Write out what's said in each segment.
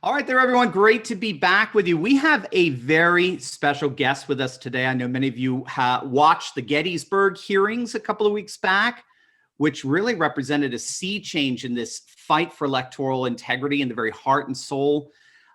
All right there, everyone. Great to be back with you. We have a very special guest with us today. I know many of you watched the Gettysburg hearings a couple of weeks back, which really represented a sea change in this fight for electoral integrity in the very heart and soul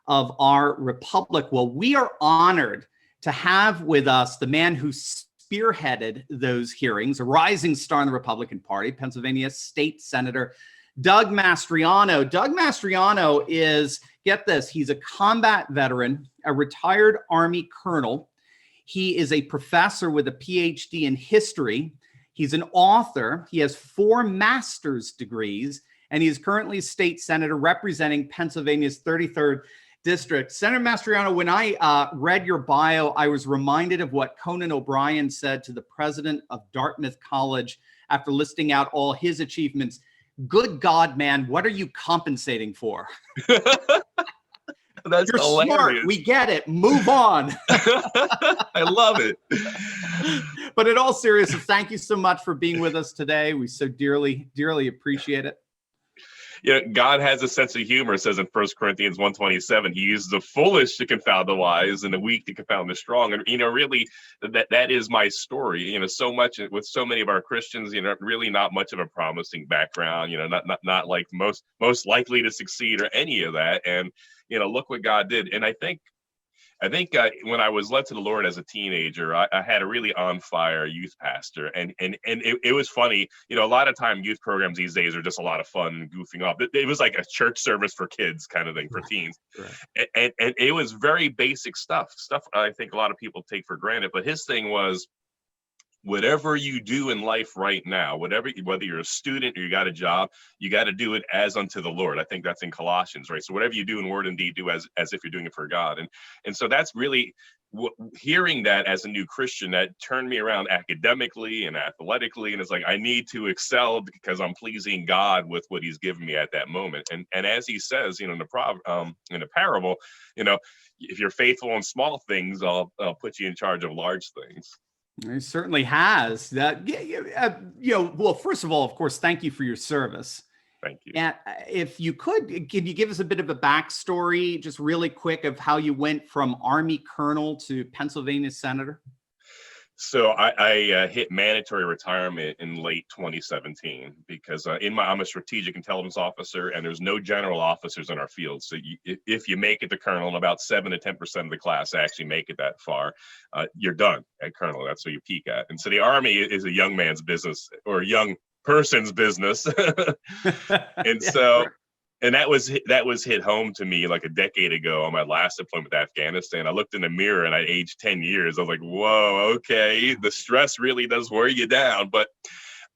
of our republic. Well, we are honored to have with us the man who spearheaded those hearings, a rising star in the Republican Party, Pennsylvania State Senator Doug Mastriano. Doug Mastriano is, get this, he's a combat veteran, a retired Army colonel. He is a professor with a PhD in history. He's an author. He has 4 master's degrees, and he is currently a state senator representing Pennsylvania's 33rd district. Senator Mastriano, when I read your bio, I was reminded of what Conan O'Brien said to the president of Dartmouth College after listing out all his achievements. Good God, man, what are you compensating for? That's You're hilarious. Smart. We get it. Move on. I love it. But in all seriousness, thank you so much for being with us today. We so dearly, dearly appreciate it. God has a sense of humor, it says in 1 Corinthians 1:27. He uses the foolish to confound the wise and the weak to confound the strong. And, really, that is my story. So much with so many of our Christians, really not much of a promising background, not like most likely to succeed or any of that. And, look what God did. And I think when I was led to the Lord as a teenager, I had a really on fire youth pastor, and it was funny. A lot of time youth programs these days are just a lot of fun and goofing off. It was like a church service for kids kind of thing for teens, right. And it was very basic stuff I think a lot of people take for granted. But his thing was, whatever you do in life right now, whether you're a student or you got a job, you got to do it as unto the Lord. I think that's in Colossians, right? So whatever you do in word and deed, do as if you're doing it for God. And so that's really hearing that as a new Christian, that turned me around academically and athletically. And it's like, I need to excel because I'm pleasing God with what he's given me at that moment. And as he says, in the parable, if you're faithful in small things, I'll put you in charge of large things. He certainly has that. Well, first of all, of course, thank you for your service. Thank you. And if you could you give us a bit of a backstory, just really quick, of how you went from Army colonel to Pennsylvania senator? So I hit mandatory retirement in late 2017 because I'm a strategic intelligence officer, and there's no general officers in our field. So if you make it to colonel, and about 7 to 10% of the class actually make it that far, you're done at colonel. That's where you peak at. And so the Army is a young man's business, or a young person's business. And so. And that was hit home to me like a decade ago on my last deployment to Afghanistan. I looked in the mirror and I aged 10 years. I was like, whoa, okay, the stress really does wear you down. But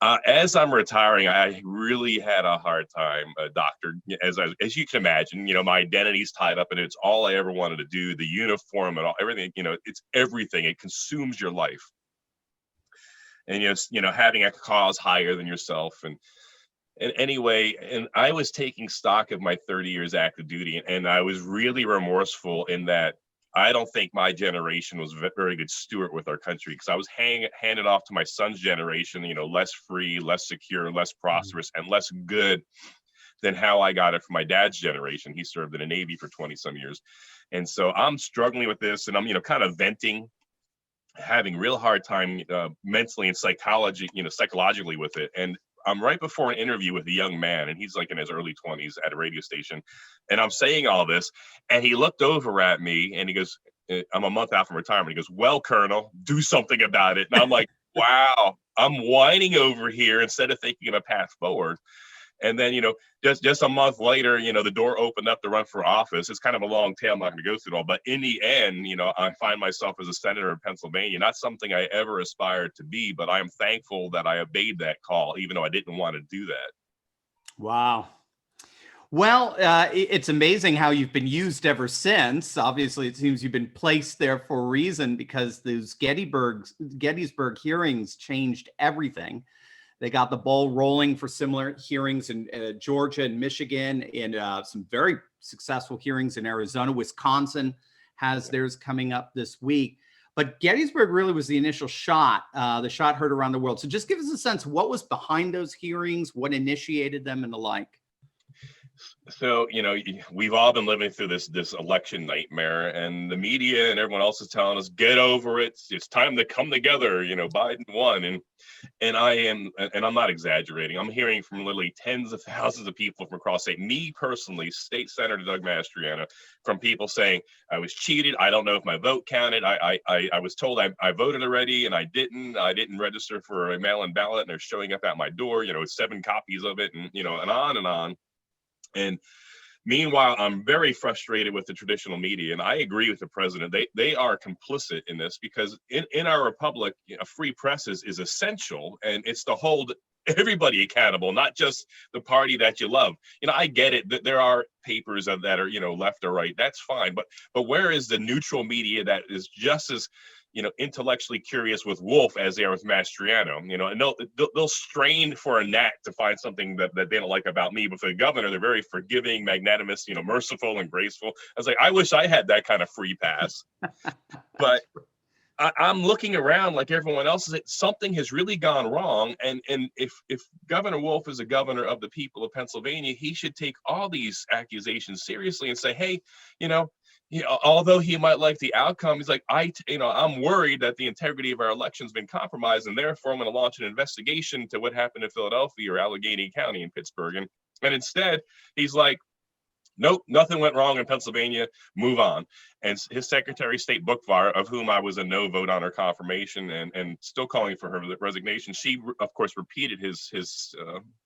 as I'm retiring, I really had a hard time, doctor, as you can imagine. My identity's tied up in it. It's all I ever wanted to do, the uniform and everything. It's everything. It consumes your life. And, having a cause higher than yourself. And anyway, and I was taking stock of my 30 years active duty, and I was really remorseful in that I don't think my generation was a very good steward with our country, because I was handed off to my son's generation, less free, less secure, less prosperous, and less good than how I got it from my dad's generation. He served in the Navy for 20 some years. And so I'm struggling with this, and I'm, kind of venting, having real hard time mentally and psychologically with it. And I'm right before an interview with a young man, and he's like in his early 20s at a radio station. And I'm saying all this, and he looked over at me and he goes, I'm a month out from retirement. He goes, well, Colonel, do something about it. And I'm like, wow, I'm whining over here instead of thinking of a path forward. And then, just a month later, the door opened up to run for office. It's kind of a long tale. I'm not going to go through it all. But in the end, I find myself as a senator in Pennsylvania, not something I ever aspired to be, but I'm thankful that I obeyed that call, even though I didn't want to do that. Wow. Well, it's amazing how you've been used ever since. Obviously, it seems you've been placed there for a reason, because those Gettysburg hearings changed everything. They got the ball rolling for similar hearings in Georgia and Michigan, and some very successful hearings in Arizona. Wisconsin has theirs coming up this week. But Gettysburg really was the initial shot, the shot heard around the world. So just give us a sense, what was behind those hearings, what initiated them, and the like. So, we've all been living through this election nightmare, and the media and everyone else is telling us, get over it. It's time to come together. Biden won. And I'm not exaggerating. I'm hearing from literally tens of thousands of people from across state, me personally, State Senator Doug Mastriano, from people saying, I was cheated. I don't know if my vote counted. I was told I voted already and I didn't register for a mail-in ballot, and they're showing up at my door, 7 copies of it, and, and on and on. And meanwhile, I'm very frustrated with the traditional media, and I agree with the president. They are complicit in this, because in our republic, a free press is essential, and it's to hold everybody accountable, not just the party that you love. I get it that there are papers that are, left or right. That's fine. But where is the neutral media that is just as intellectually curious with Wolf as they are with Mastriano, and they'll strain for a gnat to find something that they don't like about me. But for the governor, they're very forgiving, magnanimous, merciful and graceful. I was like, I wish I had that kind of free pass. But I'm looking around like everyone else. Something has really gone wrong. And if Governor Wolf is a governor of the people of Pennsylvania, he should take all these accusations seriously and say, hey, although he might like the outcome, he's like, I'm worried that the integrity of our election's been compromised, and therefore I'm going to launch an investigation to what happened in Philadelphia or Allegheny County in Pittsburgh. And instead, he's like, nope, nothing went wrong in Pennsylvania, move on. And his Secretary of State Bookvar, of whom I was a no vote on her confirmation and still calling for her resignation, she, of course, repeated his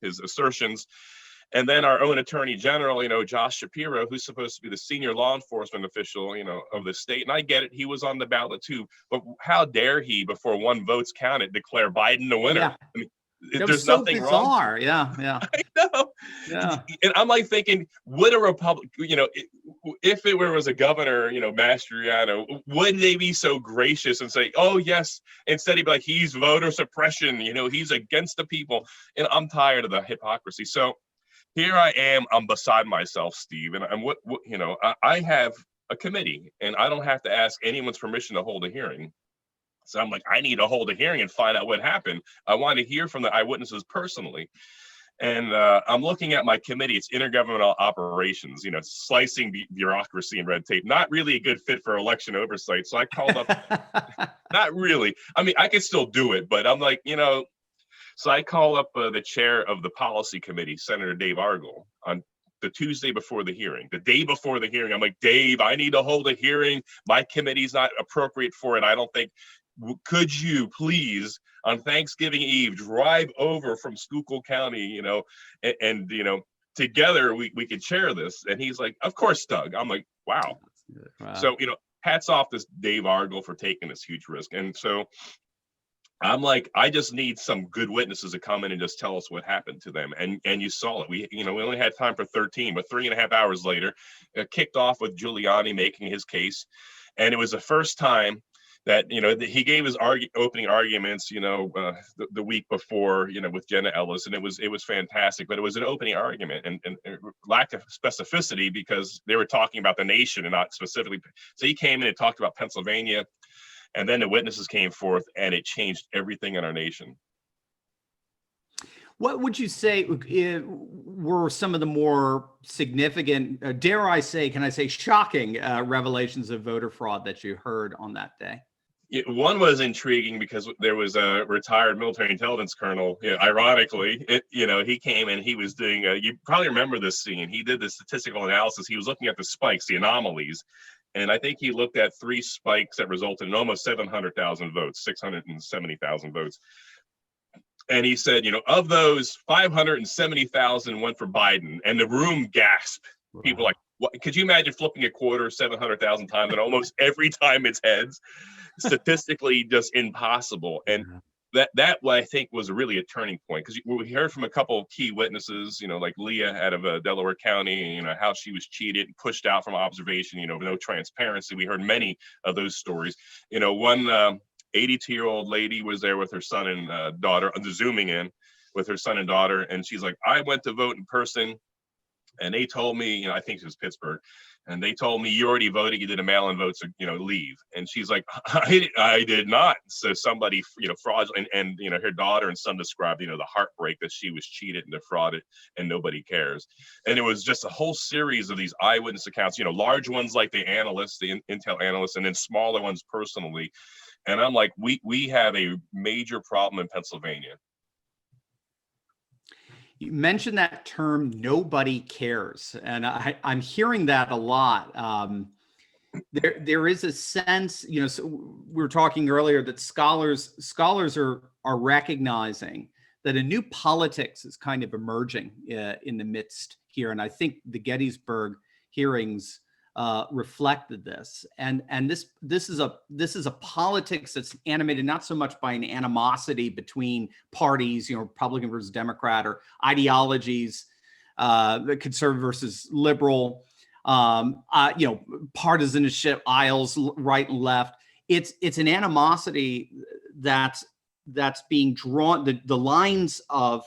assertions. And then our own Attorney General, Josh Shapiro, who's supposed to be the senior law enforcement official, of the state. And I get it, he was on the ballot too. But how dare he, before one vote's counted, declare Biden the winner? Yeah. I mean, There's so nothing bizarre. Wrong. Yeah. I know. Yeah. And I'm like thinking, would a Republic, if it was a governor, Mastriano, would they be so gracious and say, oh, yes, instead he'd be like, he's voter suppression, he's against the people. And I'm tired of the hypocrisy. So here I am, I'm beside myself, Steve. And I have a committee, and I don't have to ask anyone's permission to hold a hearing. So I'm like, I need to hold a hearing and find out what happened. I want to hear from the eyewitnesses personally. And I'm looking at my committee. It's intergovernmental operations, slicing bureaucracy and red tape. Not really a good fit for election oversight. So I called up, not really. I mean, I could still do it, but I'm like, so I call up the chair of the policy committee, Senator Dave Argel, on the Tuesday before the hearing, the day before the hearing. I'm like, Dave, I need to hold a hearing. My committee's not appropriate for it. I don't think, could you please on Thanksgiving Eve drive over from Schuylkill County, and together we could chair this. And he's like, of course, Doug. I'm like, wow. So, hats off to Dave Argel for taking this huge risk. And so I'm like, I just need some good witnesses to come in and just tell us what happened to them. And you saw it. We only had time for 13, but 3.5 hours later, it kicked off with Giuliani making his case. And it was the first time that, he gave his opening arguments, the week before, with Jenna Ellis, and it was fantastic, but it was an opening argument and lack of specificity because they were talking about the nation and not specifically. So he came in and talked about Pennsylvania. And then the witnesses came forth, and it changed everything in our nation. What would you say were some of the more significant, can I say shocking revelations of voter fraud that you heard on that day? One was intriguing because there was a retired military intelligence colonel, ironically, he came and he was doing, you probably remember this scene. He did the statistical analysis. He was looking at the spikes, the anomalies. And I think he looked at 3 spikes that resulted in almost 700,000 votes, 670,000 votes. And he said, of those, 570,000 went for Biden. And the room gasped. Wow. People like, what? Could you imagine flipping a quarter 700,000 times and almost every time it's heads? Statistically, just impossible. And that I think was really a turning point, because we heard from a couple of key witnesses, like Leah out of Delaware County, how she was cheated and pushed out from observation, no transparency. We heard many of those stories. One 82-year-old lady was there with her son and daughter, zooming in with her son and daughter, and she's like, I went to vote in person, and they told me, I think it was Pittsburgh, And they told me, you already voted, you did a mail-in vote, so, leave. And she's like, I did not. So somebody, fraudulent, and, her daughter and son described, the heartbreak that she was cheated and defrauded and nobody cares. And it was just a whole series of these eyewitness accounts, large ones like the analysts, the Intel analysts, and then smaller ones personally. And I'm like, we have a major problem in Pennsylvania. You mentioned that term, nobody cares. And I'm hearing that a lot. There is a sense, so we were talking earlier that scholars are recognizing that a new politics is kind of emerging in the midst here. And I think the Gettysburg hearings reflected this. And this is a politics that's animated not so much by an animosity between parties, Republican versus Democrat, or ideologies, the conservative versus liberal, partisanship, aisles, right and left. It's an animosity that's being drawn. The lines of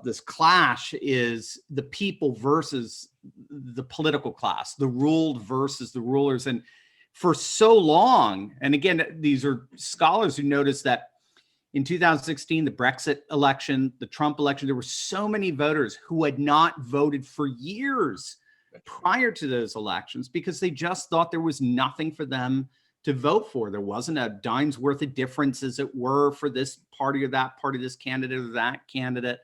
this clash is the people versus the political class, the ruled versus the rulers. And for so long, and again, these are scholars who noticed that in 2016, the Brexit election, the Trump election, there were so many voters who had not voted for years prior to those elections because they just thought there was nothing for them to vote for. There wasn't a dime's worth of difference, as it were, for this party or that party, this candidate or that candidate,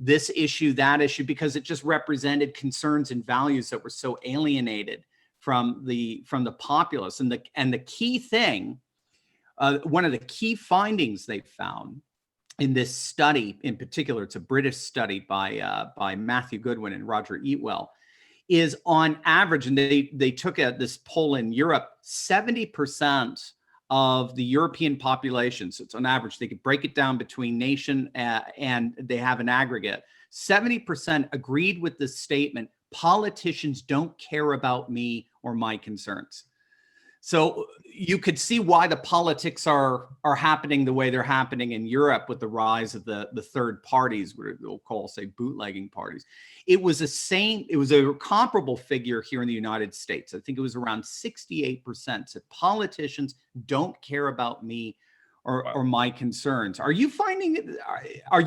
this issue, that issue, because it just represented concerns and values that were so alienated from the populace. And the key thing, one of the key findings they found in this study, in particular, it's a British study by Matthew Goodwin and Roger Eatwell, is on average, and they took this poll in Europe, 70% of the European population, so it's on average, they could break it down between nation and they have an aggregate, 70% agreed with this statement: politicians don't care about me or my concerns. So you could see why the politics are happening the way they're happening in Europe with the rise of the third parties, what we'll call, say, bootlegging parties. It was a comparable figure here in the United States. I think it was around 68% said politicians don't care about me or my concerns. Are you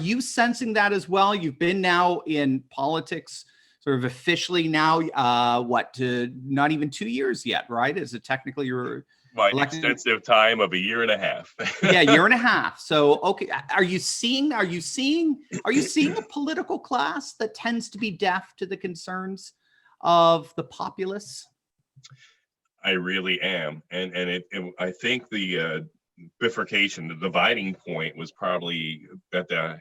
you sensing that as well? You've been now in politics sort of officially now, not even 2 years yet, right? Is it technically your extensive time of a year and a half? Yeah, year and a half. So, okay, are you seeing a political class that tends to be deaf to the concerns of the populace? I really am, and I think the bifurcation, the dividing point, was probably at the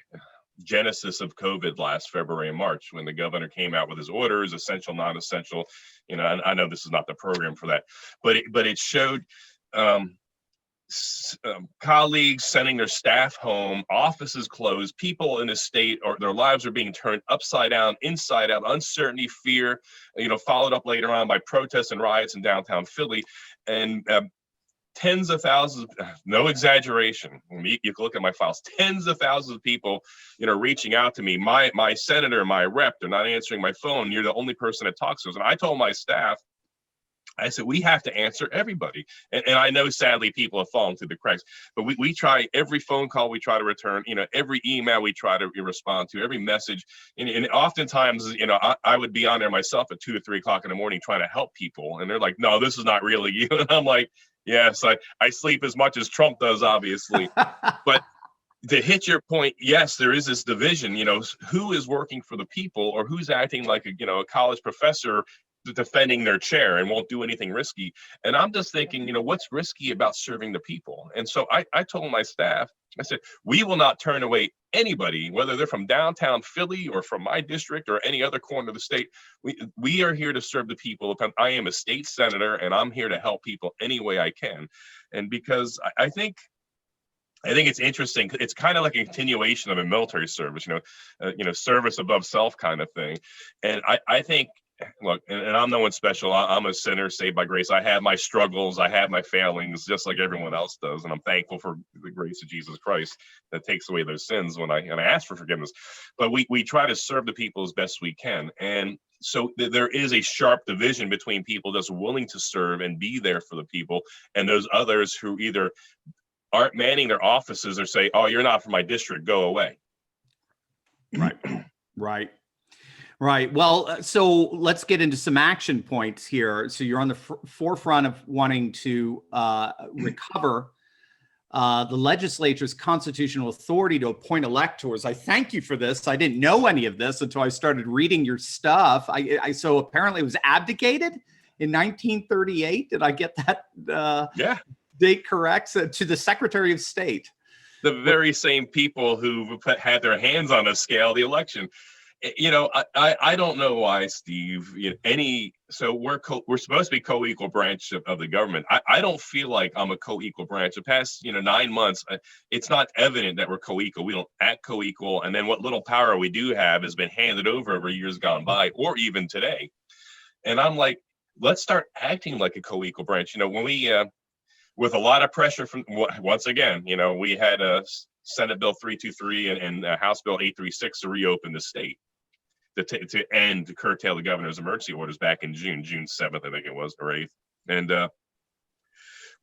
genesis of COVID last February and March, when the governor came out with his orders, essential, non-essential. I know this is not the program for that, but it showed colleagues sending their staff home, offices closed, people in the state, or their lives are being turned upside down, inside out, uncertainty, fear, followed up later on by protests and riots in downtown Philly. And tens of thousands, no exaggeration, you can look at my files, tens of thousands of people, reaching out to me. My senator, my rep, they're not answering my phone. You're the only person that talks to us. And I told my staff, I said, we have to answer everybody. And I know, sadly, people have fallen through the cracks, but we try every phone call we try to return, every email we try to respond to, every message. And oftentimes, I would be on there myself at 2 or 3 o'clock in the morning trying to help people. And they're like, no, this is not really you. And I'm like, yes, I sleep as much as Trump does, obviously. But to hit your point, yes, there is this division, who is working for the people, or who's acting like a college professor defending their chair and won't do anything risky. And I'm just thinking, what's risky about serving the people? And so I told my staff, I said, we will not turn away anybody, whether they're from downtown Philly or from my district or any other corner of the state. We are here to serve the people. I am a state senator, and I'm here to help people any way I can. And because I think it's interesting. It's kind of like a continuation of a military service, service above self kind of thing. And I think, look, and I'm no one special. I'm a sinner saved by grace. I have my struggles. I have my failings, just like everyone else does. And I'm thankful for the grace of Jesus Christ that takes away those sins when I ask for forgiveness. But we try to serve the people as best we can. And so there is a sharp division between people that's willing to serve and be there for the people, and those others who either aren't manning their offices or say, "Oh, you're not from my district, go away." Right, right. Right. Well, so let's get into some action points here. So you're on the forefront of wanting to recover the legislature's constitutional authority to appoint electors. I thank you for this. I didn't know any of this until I started reading your stuff. So apparently it was abdicated in 1938. Did I get that date correct? So, to the Secretary of State. The very same people who had their hands on a scale the election. You know, I don't know why, Steve. So we're supposed to be co-equal branch of the government. I don't feel like I'm a co-equal branch. The past 9 months, it's not evident that we're co-equal. We don't act co-equal, and then what little power we do have has been handed over years gone by, or even today. And I'm like, let's start acting like a co-equal branch. When we, with a lot of pressure from, once again, we had a Senate Bill 323 and House Bill 836 to reopen the state. To curtail the governor's emergency orders back in June 7th, I think it was, or 8th. And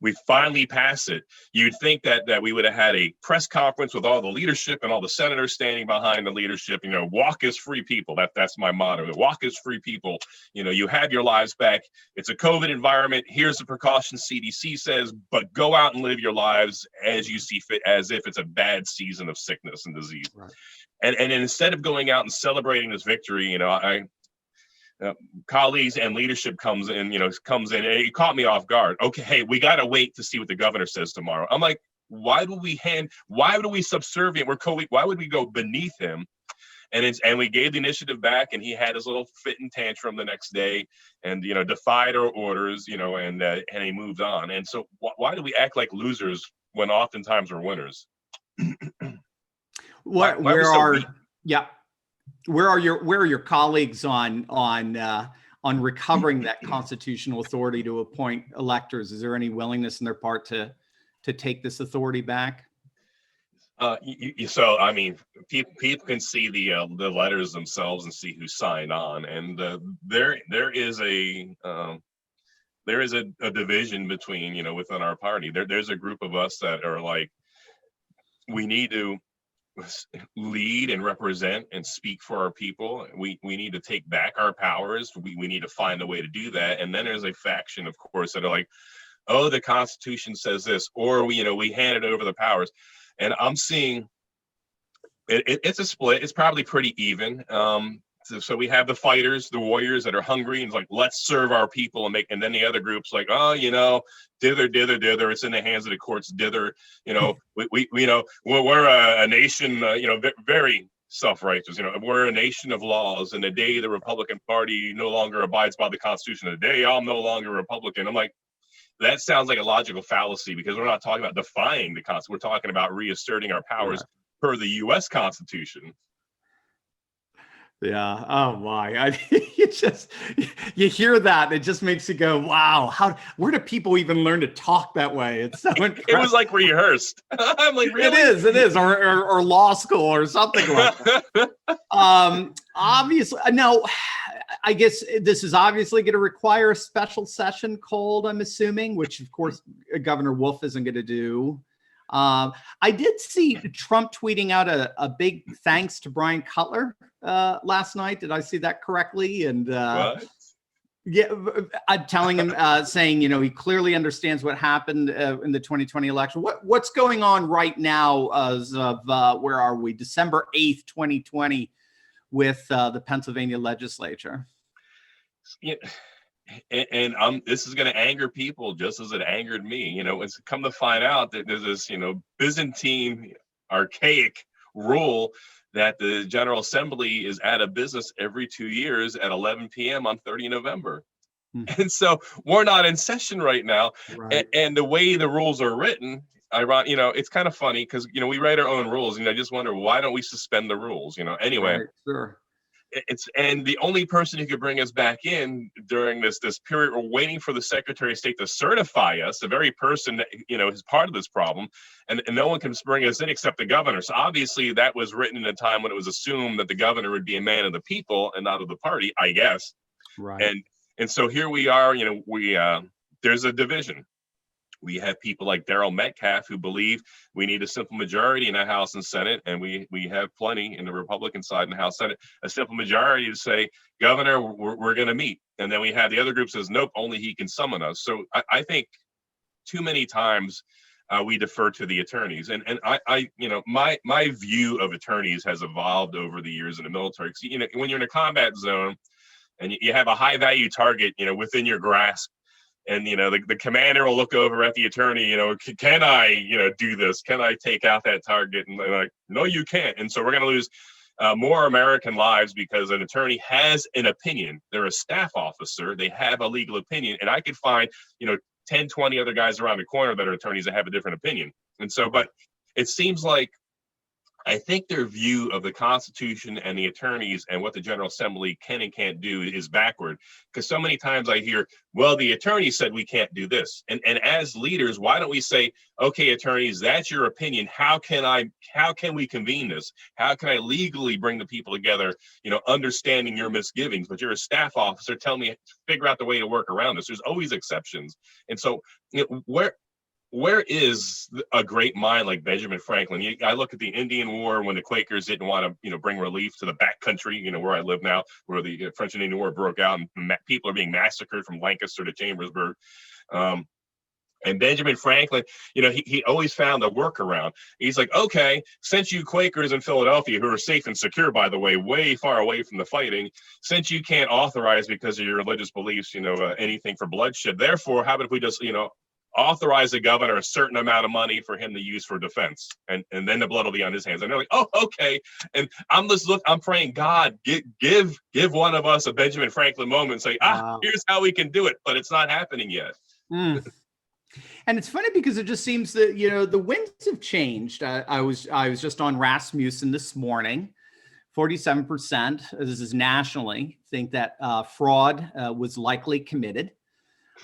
we finally passed it. You'd think that we would have had a press conference with all the leadership and all the senators standing behind the leadership. Walk as free people. That's my motto. Walk as free people. You have your lives back. It's a COVID environment. Here's the precautions CDC says, but go out and live your lives as you see fit, as if it's a bad season of sickness and disease. Right. And instead of going out and celebrating this victory, colleagues and leadership comes in, and it caught me off guard. Okay, hey, we got to wait to see what the governor says tomorrow. I'm like, why do we subservient? Why would we go beneath him? And we gave the initiative back, and he had his little fit and tantrum the next day, and defied our orders, and he moved on. And so why do we act like losers when oftentimes we're winners? Where are your colleagues on recovering that constitutional authority to appoint electors? Is there any willingness on their part to take this authority back? So I mean, people can see the letters themselves and see who signed on, and there is a division between within our party. There's a group of us that are like, we need to lead and represent and speak for our people. We need to take back our powers. We need to find a way to do that. And then there's a faction, of course, that are like, oh, the Constitution says this, or we handed over the powers. And I'm seeing it's a split. It's probably pretty even. So we have the fighters, the warriors that are hungry and like, let's serve our people and then the other groups like, oh, dither, it's in the hands of the courts, dither, we're a nation, very self-righteous, we're a nation of laws, and the day the Republican Party no longer abides by the Constitution, the day I'm no longer Republican. I'm like, that sounds like a logical fallacy, because we're not talking about defying the Constitution. We're talking about reasserting our powers per the U.S. Constitution. Yeah. Oh my. You hear that, it just makes you go, wow, where do people even learn to talk that way? It's so incredible. It was like rehearsed. I'm like, really? It is, or law school or something like that. Obviously, no, I guess this is obviously going to require a special session called, I'm assuming, which of course Governor Wolf isn't going to do. I did see Trump tweeting out a big thanks to Brian Cutler last night. Did I see that correctly? And what? Yeah, telling him, saying, he clearly understands what happened in the 2020 election. What's going on right now as of, where are we? December 8th, 2020 with the Pennsylvania legislature. Yeah. And this is going to anger people just as it angered me. It's come to find out that there's this, Byzantine archaic rule that the General Assembly is out of business every 2 years at 11 p.m. on 30 November. And so we're not in session right now. Right. And the way the rules are written, it's kind of funny because, we write our own rules, and I just wonder, why don't we suspend the rules? Anyway. Right, sure. and the only person who could bring us back in during this period, we're waiting for the Secretary of State to certify us, the very person that, is part of this problem, and no one can bring us in except the governor. So obviously that was written in a time when it was assumed that the governor would be a man of the people and not of the party, I guess. Right. And so here we are. There's a division. We have people like Daryl Metcalf who believe we need a simple majority in the House and Senate, and we have plenty in the Republican side in the House Senate, a simple majority to say, Governor, we're going to meet. And then we have the other group says, nope, only he can summon us. So I think too many times we defer to the attorneys. And my view of attorneys has evolved over the years in the military. When you're in a combat zone and you have a high value target, within your grasp, and the commander will look over at the attorney, can I do this, can I take out that target, and they're like, no, you can't. And so we're going to lose more American lives because an attorney has an opinion. They're a staff officer, they have a legal opinion, and I could find 10, 20 other guys around the corner that are attorneys that have a different opinion. And so, but it seems like I think their view of the Constitution and the attorneys and what the General Assembly can and can't do is backward. Because so many times I hear, well, the attorney said we can't do this. And as leaders, why don't we say, okay, attorneys, that's your opinion. How can we convene this? How can I legally bring the people together, understanding your misgivings? But you're a staff officer, tell me, figure out the way to work around this. There's always exceptions. And so where is a great mind like Benjamin Franklin? I look at the Indian War when the Quakers didn't want to, bring relief to the backcountry, where I live now, where the French and Indian War broke out and people are being massacred from Lancaster to Chambersburg. And Benjamin Franklin, he always found a workaround. He's like, okay, since you Quakers in Philadelphia, who are safe and secure, by the way, way far away from the fighting, since you can't authorize because of your religious beliefs, anything for bloodshed, therefore, how about if we just, authorize the governor a certain amount of money for him to use for defense, and then the blood will be on his hands. And they're like, oh, okay. And I'm praying, God, give one of us a Benjamin Franklin moment and say, here's how we can do it, but it's not happening yet. And it's funny because it just seems that, the winds have changed. I was just on Rasmussen this morning. 47%, this is nationally, think that fraud was likely committed.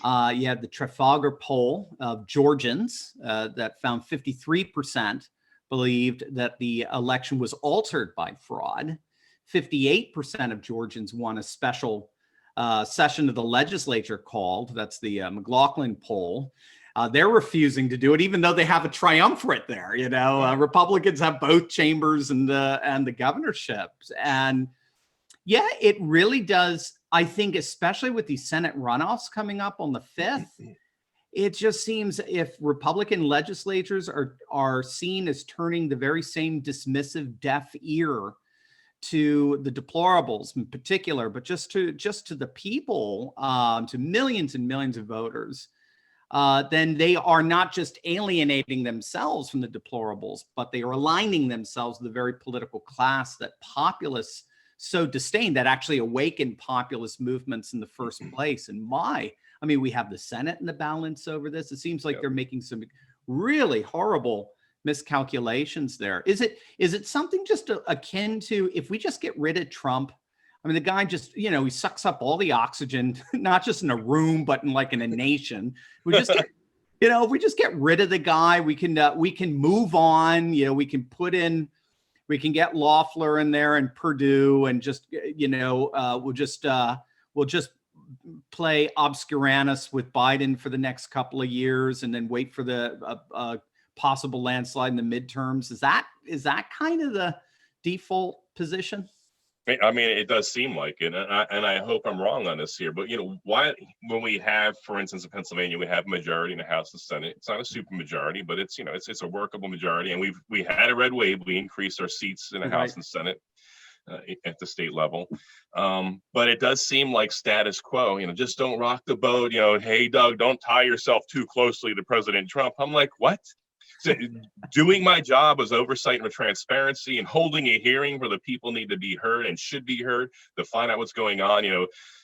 You had the Trafalgar poll of Georgians that found 53% believed that the election was altered by fraud. 58% of Georgians want a special session of the legislature called. That's the McLaughlin poll. They're refusing to do it, even though they have a triumvirate there. Republicans have both chambers and the governorships. And yeah, it really does. I think, especially with these Senate runoffs coming up on the 5th, it just seems if Republican legislatures are seen as turning the very same dismissive, deaf ear to the deplorables in particular, but just to the people, to millions and millions of voters, then they are not just alienating themselves from the deplorables, but they are aligning themselves with the very political class that populists so disdain, that actually awakened populist movements in the first place. And we have the Senate in the balance over this. It seems like they're making some really horrible miscalculations there. Is it something just akin to, if we just get rid of Trump? The guy just, he sucks up all the oxygen, not just in a room, but in a nation. We just get, if we just get rid of the guy, we can move on. We can get Loeffler in there and Perdue, and just, we'll just play obscurantus with Biden for the next couple of years, and then wait for the possible landslide in the midterms. Is that kind of the default position? It does seem like it, and I hope I'm wrong on this here. But why, when we have, for instance, in Pennsylvania, we have a majority in the House and Senate. It's not a super majority, but it's it's a workable majority. And we had a red wave. We increased our seats in the House and Senate at the state level. But it does seem like status quo. Just don't rock the boat. Hey, Doug, don't tie yourself too closely to President Trump. I'm like, what? So doing my job as oversight and transparency and holding a hearing where the people need to be heard and should be heard to find out what's going on,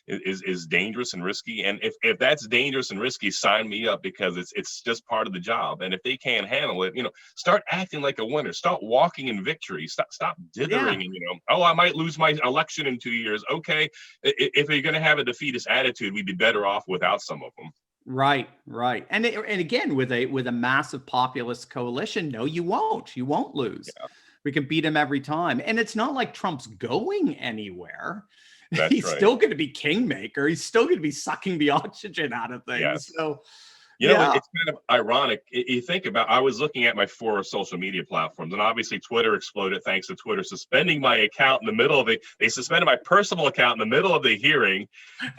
is dangerous and risky. And if that's dangerous and risky, sign me up, because it's just part of the job. And if they can't handle it, start acting like a winner. Start walking in victory. Stop dithering. Yeah. And I might lose my election in 2 years. Okay, if you're going to have a defeatist attitude, we'd be better off without some of them. Right. And again, with a massive populist coalition, no, you won't lose. Yeah. We can beat him every time. And it's not like Trump's going anywhere. He's still going to be kingmaker. He's still going to be sucking the oxygen out of things. Yes. So, it's kind of ironic. You think about, I was looking at my 4 social media platforms, and obviously Twitter exploded thanks to Twitter suspending my account in the middle of they suspended my personal account in the middle of the hearing,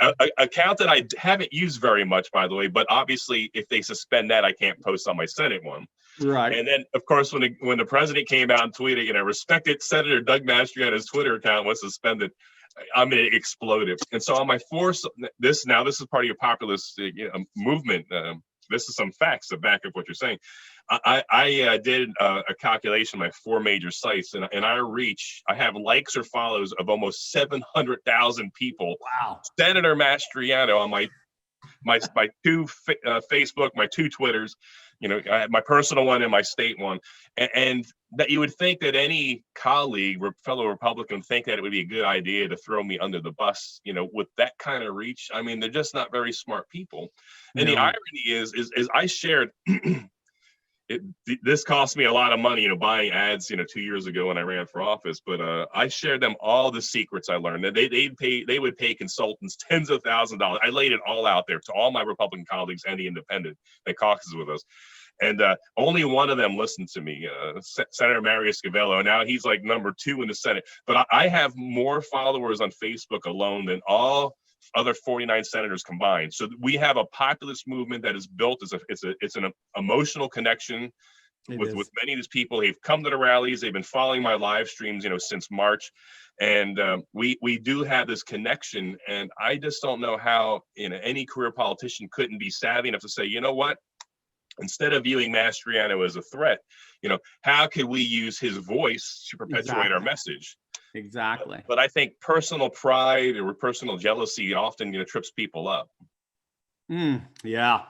an account that I haven't used very much, by the way, but obviously if they suspend that, I can't post on my Senate one. Right. And then, of course, when the president came out and tweeted, respected Senator Doug Mastriano's Twitter account was suspended, it exploded. And so on my this is part of your populist movement. This is some facts to back up what you're saying. I did a calculation of my 4 major sites, and I have likes or follows of almost 700,000 people. Wow. Senator Mastriano on my 2 Facebook, my 2 Twitters, I had my personal one and my state one, and that you would think that any colleague or fellow Republican would think that it would be a good idea to throw me under the bus, with that kind of reach. I mean, they're just not very smart people. And the irony is I shared, this cost me a lot of money, buying ads, 2 years ago when I ran for office, but I shared them all the secrets I learned. They would pay consultants tens of thousands of dollars. I laid it all out there to all my Republican colleagues and the independent that caucuses with us. And only one of them listened to me, Senator Mario Scavello. Now he's like number 2 in the Senate. But I have more followers on Facebook alone than all other 49 senators combined. So we have a populist movement that is built as it's an emotional connection with many of these people. They've come to the rallies. They've been following my live streams, since March. And we do have this connection. And I just don't know how any career politician couldn't be savvy enough to say, you know what? Instead of viewing Mastriano as a threat, how could we use his voice to perpetuate our message? Exactly. But I think personal pride or personal jealousy often trips people up. Yeah.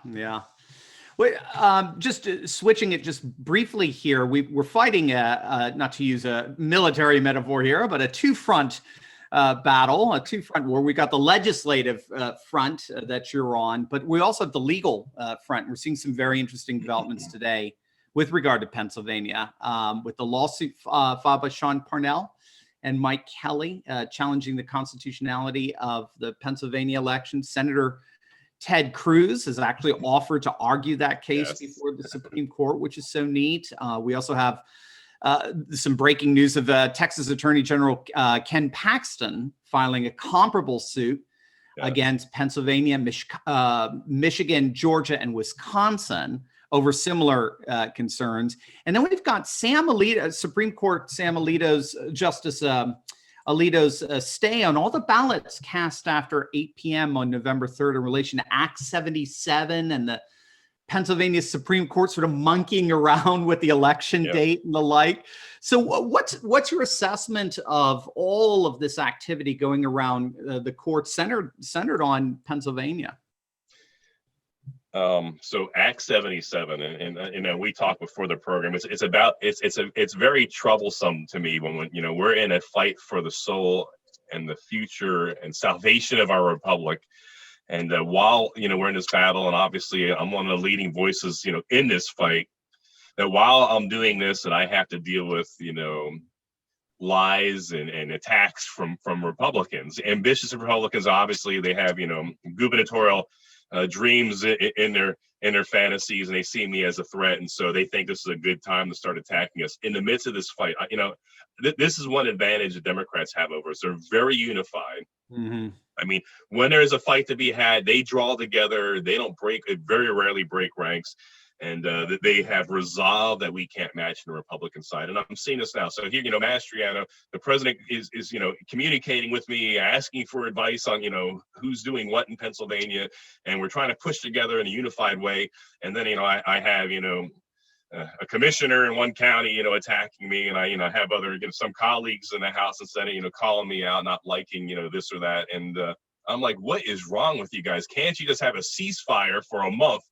Well, just switching it just briefly here, we're fighting not to use a military metaphor here, but a two-front battle, a two-front war. We got the legislative front that you're on, but we also have the legal front. We're seeing some very interesting developments today with regard to Pennsylvania, with the lawsuit filed by Sean Parnell and Mike Kelly challenging the constitutionality of the Pennsylvania election. Senator Ted Cruz has actually offered to argue that case before the Supreme Court, which is so neat. We also have some breaking news of Texas Attorney General Ken Paxton filing a comparable suit against Pennsylvania, Michigan, Georgia, and Wisconsin over similar concerns. And then we've got Supreme Court Sam Alito's Justice Alito's stay on all the ballots cast after 8 p.m. on November 3rd in relation to Act 77 and the Pennsylvania Supreme Court sort of monkeying around with the election date and the like. So what's your assessment of all of this activity going around the court centered on Pennsylvania? So Act 77, and we talked before the program. It's very troublesome to me when we're in a fight for the soul and the future and salvation of our republic. And while we're in this battle, and obviously I'm one of the leading voices in this fight, that while I'm doing this and I have to deal with lies and attacks from Republicans, ambitious Republicans, obviously they have gubernatorial dreams in their fantasies, and they see me as a threat, and so they think this is a good time to start attacking us in the midst of this fight. This is one advantage the Democrats have over us. They're very unified. Mm-hmm. I mean, when there's a fight to be had, they draw together. They don't very rarely break ranks. And they have resolved that we can't match the Republican side. And I'm seeing this now. So here, Mastriano, the president is communicating with me, asking for advice on, who's doing what in Pennsylvania. And we're trying to push together in a unified way. And then, I have, a commissioner in one county, attacking me, and I have other, some colleagues in the House and Senate, calling me out, not liking, this or that. And I'm like, what is wrong with you guys? Can't you just have a ceasefire for a month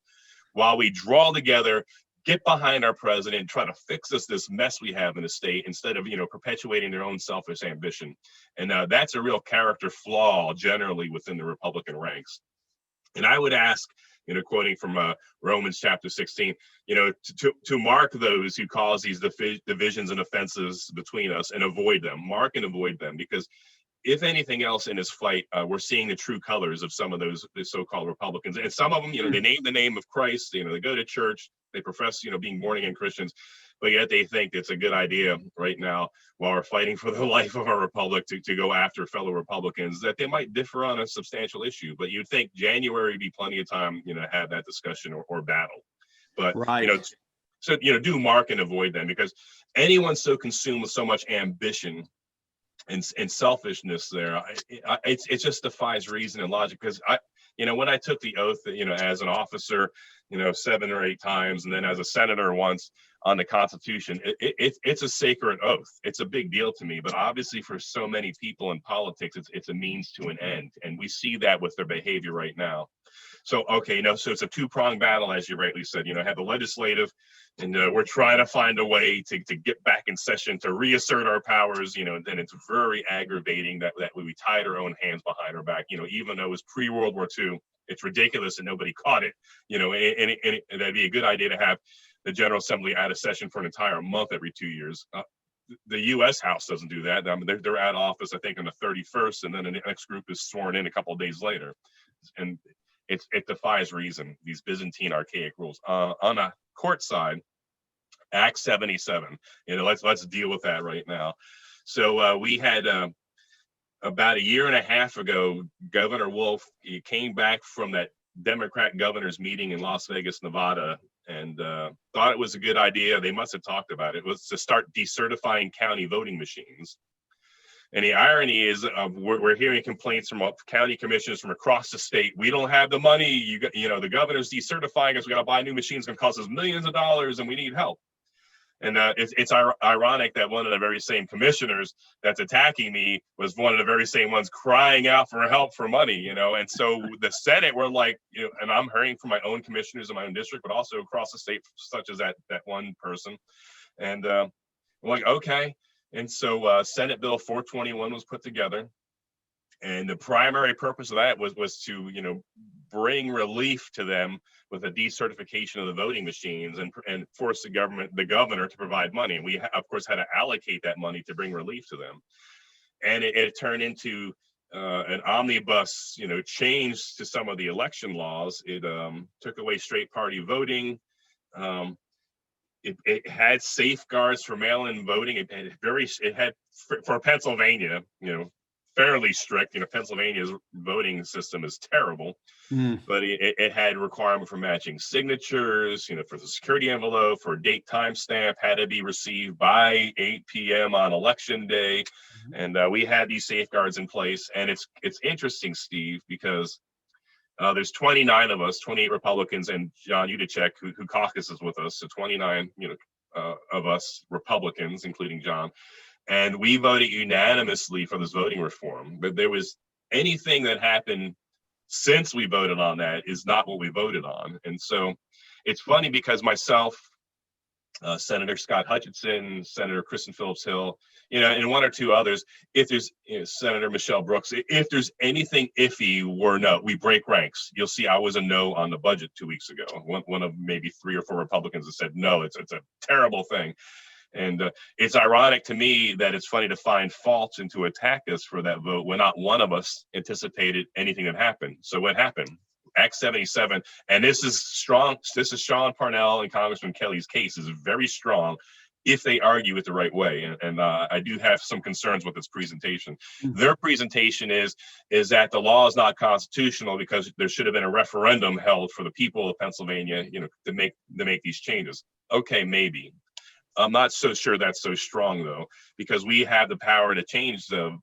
while we draw together, get behind our president, try to fix this mess we have in the state, instead of, perpetuating their own selfish ambition? And that's a real character flaw generally within the Republican ranks. And I would ask, quoting from Romans chapter 16, to mark those who cause these divisions and offenses between us and avoid them, mark and avoid them, because if anything else in this fight, we're seeing the true colors of some of those so-called Republicans. And some of them, they name the name of Christ, they go to church, they profess, being born again Christians, but yet they think it's a good idea right now, while we're fighting for the life of our republic, to go after fellow Republicans that they might differ on a substantial issue. But you'd think January would be plenty of time, to have that discussion or battle. But, right. So, do mark and avoid them, because anyone so consumed with so much ambition and selfishness there, it just defies reason and logic. Because when I took the oath, as an officer, 7 or 8 times, and then as a senator once on the Constitution, it's a sacred oath. It's a big deal to me. But obviously, for so many people in politics, it's a means to an end, and we see that with their behavior right now. So, okay, so it's a two-pronged battle, as you rightly said. Have the legislative, and we're trying to find a way to get back in session, to reassert our powers, and then it's very aggravating that we tied our own hands behind our back, even though it was pre-World War II. It's ridiculous and nobody caught it, and that'd be a good idea to have the General Assembly out of session for an entire month every 2 years. The U.S. House doesn't do that. They're out of office, I think, on the 31st, and then the next group is sworn in a couple of days later. And it defies reason, these Byzantine archaic rules. On a court side, Act 77, let's deal with that right now. So we had about a year and a half ago, Governor Wolf, he came back from that Democrat governor's meeting in Las Vegas, Nevada, and thought it was a good idea. They must have talked about it. It was to start decertifying county voting machines. And the irony is, we're hearing complaints from county commissioners from across the state. We don't have the money. The governor's decertifying us. We got to buy new machines. It's going to cost us millions of dollars, and we need help. And it's ironic that one of the very same commissioners that's attacking me was one of the very same ones crying out for help for money, And so the Senate, we're like, and I'm hearing from my own commissioners in my own district, but also across the state, such as that one person. And we're like, okay. And so Senate Bill 421 was put together. And the primary purpose of that was to, bring relief to them with a decertification of the voting machines and force the governor to provide money. And we, of course, had to allocate that money to bring relief to them. And it turned into an omnibus, change to some of the election laws. It took away straight party voting. It had safeguards for mail-in voting. It had for Pennsylvania, fairly strict. Pennsylvania's voting system is terrible, but it had requirement for matching signatures, for the security envelope, for date timestamp had to be received by 8 p.m. on election day. And we had these safeguards in place. And it's interesting, Steve, because there's 29 of us, 28 Republicans, and John Udacek, who caucuses with us, so 29, of us Republicans, including John. And we voted unanimously for this voting reform. But there was anything that happened since we voted on that is not what we voted on. And so it's funny because myself, Senator Scott Hutchinson, Senator Kristen Phillips Hill, and one or two others, if there's Senator Michelle Brooks, if there's anything iffy, we break ranks. You'll see I was a no on the budget 2 weeks ago. One of maybe 3 or 4 Republicans that said, no, it's a terrible thing. And it's ironic to me that it's funny to find faults and to attack us for that vote when not one of us anticipated anything that happened. So what happened? Act 77, and this is strong. This is Sean Parnell and Congressman Kelly's case is very strong if they argue it the right way. And I do have some concerns with this presentation. Their presentation is that the law is not constitutional because there should have been a referendum held for the people of Pennsylvania, to make these changes. Okay, maybe. I'm not so sure that's so strong though, because we have the power to change the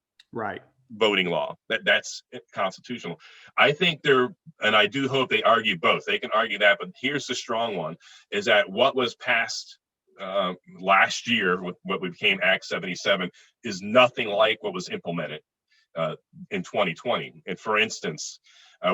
voting law. That's constitutional. I think and I do hope they argue both. They can argue that, but here's the strong one: is that what was passed last year with what became Act 77 is nothing like what was implemented in 2020. And for instance,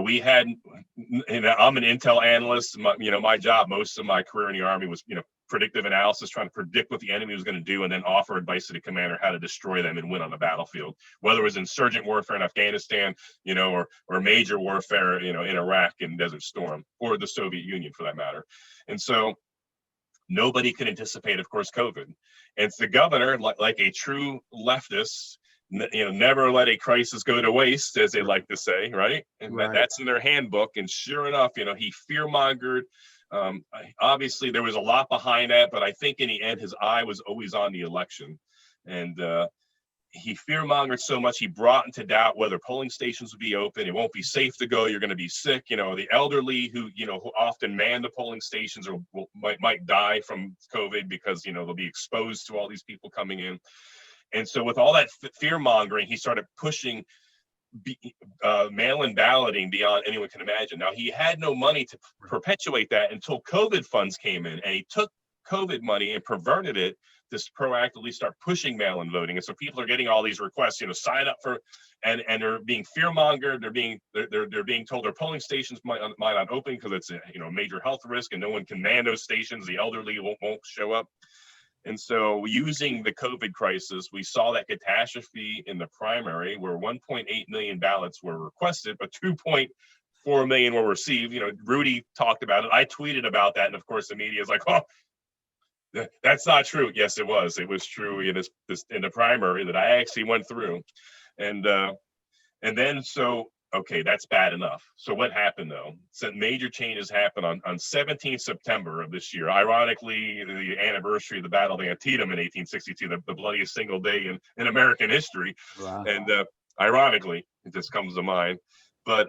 we had, I'm an intel analyst. My job, most of my career in the Army was, predictive analysis, trying to predict what the enemy was going to do and then offer advice to the commander how to destroy them and win on the battlefield, whether it was insurgent warfare in Afghanistan, or major warfare, in Iraq and Desert Storm, or the Soviet Union for that matter. And so nobody could anticipate, of course, COVID. And the governor, like a true leftist, never let a crisis go to waste, as they like to say, right? And right. That's in their handbook. And sure enough, he fear-mongered. Obviously, there was a lot behind that, but I think in the end, his eye was always on the election. And he fear-mongered so much, he brought into doubt whether polling stations would be open. It won't be safe to go. You're going to be sick. The elderly who often man the polling stations or might die from COVID because, they'll be exposed to all these people coming in. And so with all that fear-mongering, he started pushing mail-in balloting beyond anyone can imagine. Now, he had no money to perpetuate that until COVID funds came in, and he took COVID money and perverted it to proactively start pushing mail-in voting. And so people are getting all these requests, sign up for, and they're being fear-mongered. They're being told their polling stations might not open because it's a major health risk, and no one can man those stations. The elderly won't show up. And so using the COVID crisis, we saw that catastrophe in the primary where 1.8 million ballots were requested, but 2.4 million were received. Rudy talked about it. I tweeted about that. And of course, the media is like, oh, that's not true. Yes, it was. It was true in the primary that I actually went through. And then okay, that's bad enough. So what happened though? So major changes happened on 17th September of this year. Ironically, the anniversary of the Battle of Antietam in 1862, the bloodiest single day in American history. Wow. And ironically, it just comes to mind. But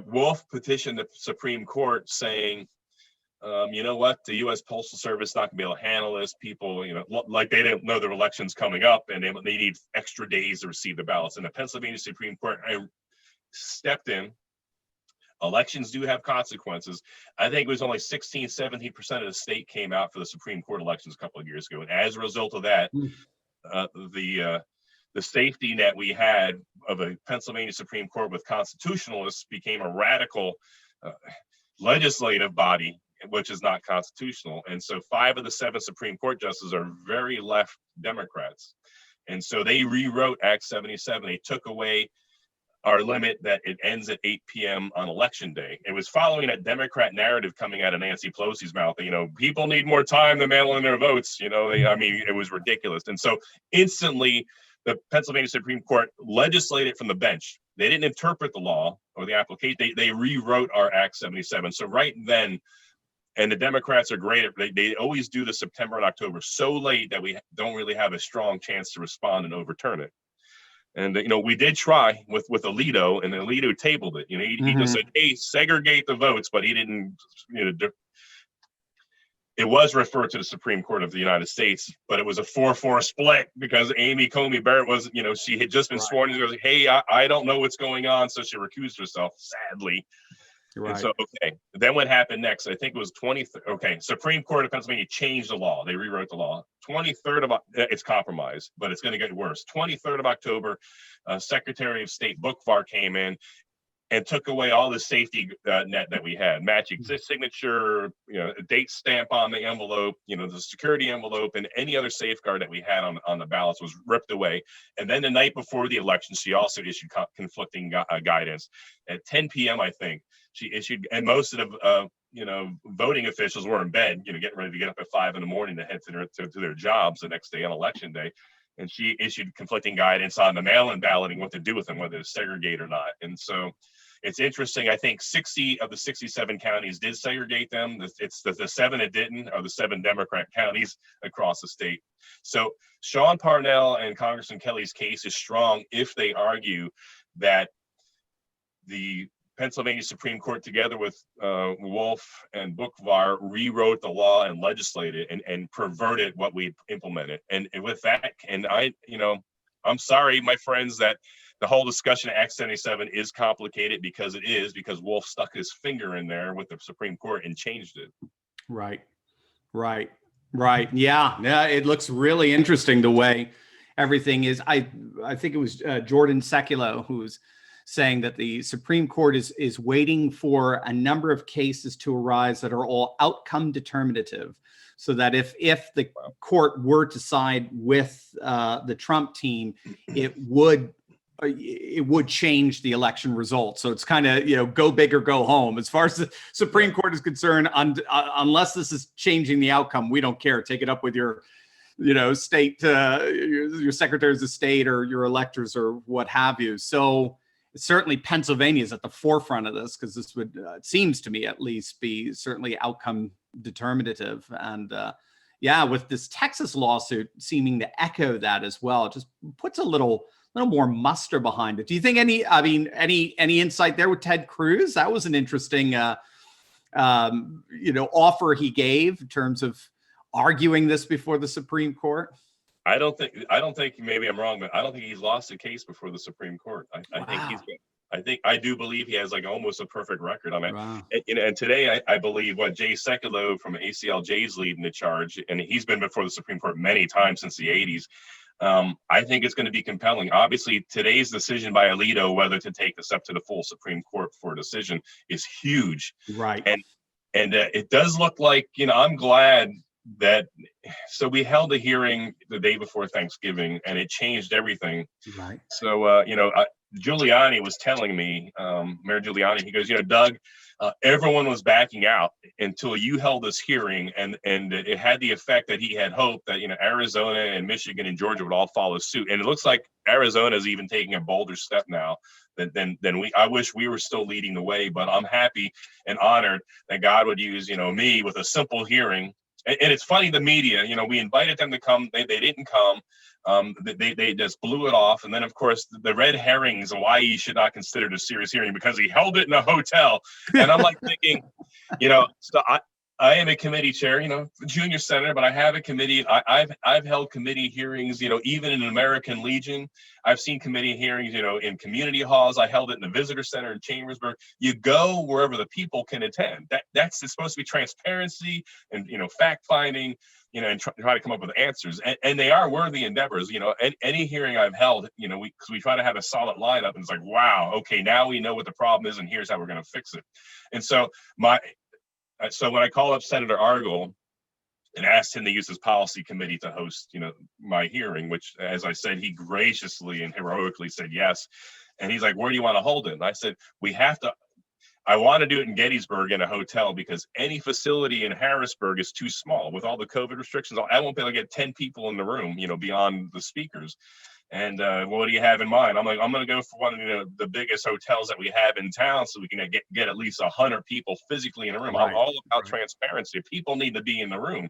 Wolf petitioned the Supreme Court saying, you know what, the U.S. Postal Service is not going to be able to handle this. People, like they didn't know their election's coming up and they need extra days to receive the ballots. And the Pennsylvania Supreme Court stepped in. Elections do have consequences. I think it was only 16-17% of the state came out for the Supreme Court elections a couple of years ago. And as a result of that, the safety net we had of a Pennsylvania Supreme Court with constitutionalists became a radical legislative body, which is not constitutional. And so 5 of the 7 Supreme Court justices are very left Democrats. And so they rewrote Act 77. They took away our limit that it ends at 8 p.m. on election day. It was following that Democrat narrative coming out of Nancy Pelosi's mouth, people need more time to mail in their votes. It was ridiculous. And so instantly the Pennsylvania Supreme Court legislated from the bench. They didn't interpret the law or the application. They rewrote our Act 77. So right then, and the Democrats are great. They always do the September and October so late that we don't really have a strong chance to respond and overturn it. And, we did try with Alito, and Alito tabled it. He just said, hey, segregate the votes, but he didn't, it was referred to the Supreme Court of the United States, but it was a 4-4 split because Amy Coney Barrett was, she had just been sworn in. She was like, hey, I don't know what's going on. So she recused herself, sadly. Right. And so, okay. Then what happened next? I think it was Supreme Court of Pennsylvania changed the law. They rewrote the law. 23rd of, it's compromised, but it's going to get worse. 23rd of October, Secretary of State Bookvar came in and took away all the safety net that we had, matching signature, a date stamp on the envelope, the security envelope, and any other safeguard that we had on the ballots was ripped away. And then the night before the election, she also issued conflicting guidance. At 10 p.m., I think, she issued, and most of the voting officials were in bed, getting ready to get up at 5 a.m. to head to their jobs the next day on election day. And she issued conflicting guidance on the mail-in balloting, what to do with them, whether to segregate or not. And so it's interesting. I think 60 of the 67 counties did segregate them. It's the 7 that didn't are the 7 Democrat counties across the state. So Sean Parnell and Congressman Kelly's case is strong if they argue that the Pennsylvania Supreme Court, together with Wolf and Bookvar, rewrote the law and legislated and perverted what we implemented. And with that, and I'm sorry, my friends, that the whole discussion of Act 77 is complicated, because it is, because Wolf stuck his finger in there with the Supreme Court and changed it. Right, right, right. Yeah, yeah. It looks really interesting the way everything is. I think it was Jordan Sekulow who's saying that the Supreme Court is waiting for a number of cases to arise that are all outcome determinative, so that if the court were to side with the Trump team, it would change the election result. So it's kind of, go big or go home. As far as the Supreme Court is concerned, unless this is changing the outcome, we don't care. Take it up with your, state, your secretaries of state or your electors or what have you. So certainly Pennsylvania is at the forefront of this, because this would, it seems to me at least, be certainly outcome determinative. And with this Texas lawsuit seeming to echo that as well, it just puts a little more muster behind it. Do you think any insight there with Ted Cruz? That was an interesting, offer he gave in terms of arguing this before the Supreme Court. I don't think, maybe I'm wrong, but I don't think he's lost a case before the Supreme Court. I do believe he has like almost a perfect record on it. Wow. And today I believe Jay Sekulow from ACLJ is leading the charge, and he's been before the Supreme Court many times since the 80s. I think it's going to be compelling. Obviously, today's decision by Alito whether to take this up to the full Supreme Court for a decision is huge. Right. And it does look like, I'm glad that, so we held a hearing the day before Thanksgiving, and it changed everything. Right. So, Giuliani was telling me, Mayor Giuliani, he goes, Doug, everyone was backing out until you held this hearing, and it had the effect that he had hoped that, Arizona and Michigan and Georgia would all follow suit. And it looks like Arizona is even taking a bolder step now than we. I wish we were still leading the way, but I'm happy and honored that God would use, me with a simple hearing. And it's funny, the media, we invited them to come. They didn't come. They just blew it off. And then, of course, the red herrings and why he should not consider it a serious hearing because he held it in a hotel. And I'm like thinking, so I am a committee chair, junior senator, but I have a committee. I've held committee hearings, even in American Legion. I've seen committee hearings, in community halls. I held it in the visitor center in Chambersburg. You go wherever the people can attend. That's supposed to be transparency and, fact finding, and try to come up with answers. And they are worthy endeavors. Any hearing I've held, because we try to have a solid lineup, and it's like, wow, okay, now we know what the problem is, and here's how we're going to fix it. And so when I called up Senator Argyle and asked him to use his policy committee to host, my hearing, which, as I said, he graciously and heroically said yes. And he's like, where do you want to hold it? And I said, I want to do it in Gettysburg in a hotel, because any facility in Harrisburg is too small with all the COVID restrictions. I won't be able to get 10 people in the room, beyond the speakers. And what do you have in mind? I'm like, I'm going to go for one of the biggest hotels that we have in town, so we can get at least 100 people physically in a room. Right. I'm all about transparency. People need to be in the room.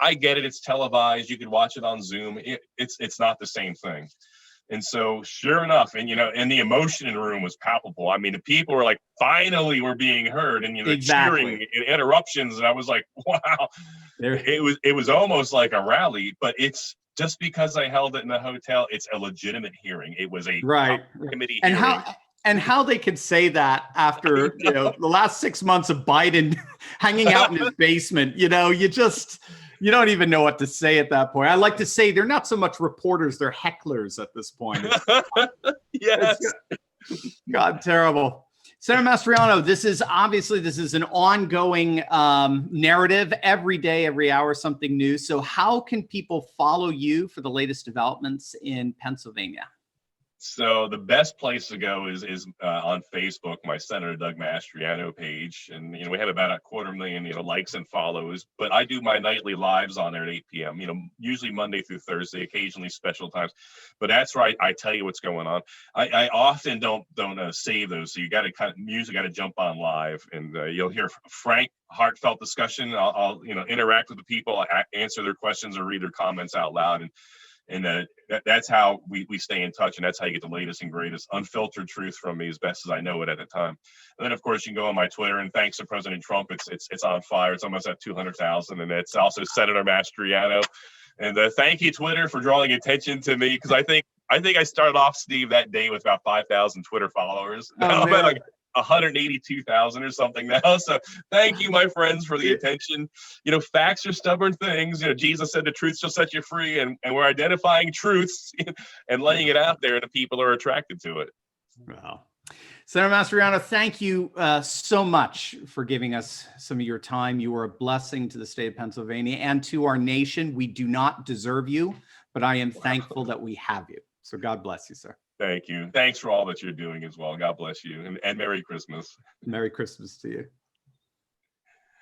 I get it. It's televised. You can watch it on Zoom. It's not the same thing. And so, sure enough, and the emotion in the room was palpable. I mean, the people were like, finally, we're being heard, and exactly. Cheering and interruptions. And I was like, wow, it was almost like a rally. But it's just because I held it in a hotel, it's a legitimate hearing. It was a committee hearing. And how they could say that after the last 6 months of Biden hanging out in his basement, you don't even know what to say at that point. I like to say they're not so much reporters, they're hecklers at this point. Yes. God, terrible. Senator Mastriano, this is an ongoing narrative every day, every hour, something new. So how can people follow you for the latest developments in Pennsylvania? So the best place to go is on Facebook, my Senator Doug Mastriano page. And, we have about 250,000, likes and follows, but I do my nightly lives on there at 8 p.m., usually Monday through Thursday, occasionally special times, but that's right. I tell you what's going on. I often don't save those. So you got to got to jump on live, and you'll hear frank, heartfelt discussion. I'll interact with the people, answer their questions or read their comments out loud. And that's how we stay in touch, and that's how you get the latest and greatest unfiltered truth from me as best as I know it at the time. And then, of course, you can go on my Twitter, and thanks to President Trump, it's on fire. It's almost at 200,000, and it's also Senator Mastriano. And thank you, Twitter, for drawing attention to me, because I think I started off, Steve, that day with about 5,000 Twitter followers. Now I'm at like 182,000 or something now. So thank you, my friends, for the attention. Facts are stubborn things. Jesus said the truth shall set you free, and we're identifying truths and laying it out there, and the people are attracted to it. Wow. Senator Mastriano, thank you so much for giving us some of your time. You are a blessing to the state of Pennsylvania and to our nation. We do not deserve you, but I am thankful that we have you. So God bless you, sir. Thank you. Thanks for all that you're doing as well. God bless you. And Merry Christmas. Merry Christmas to you.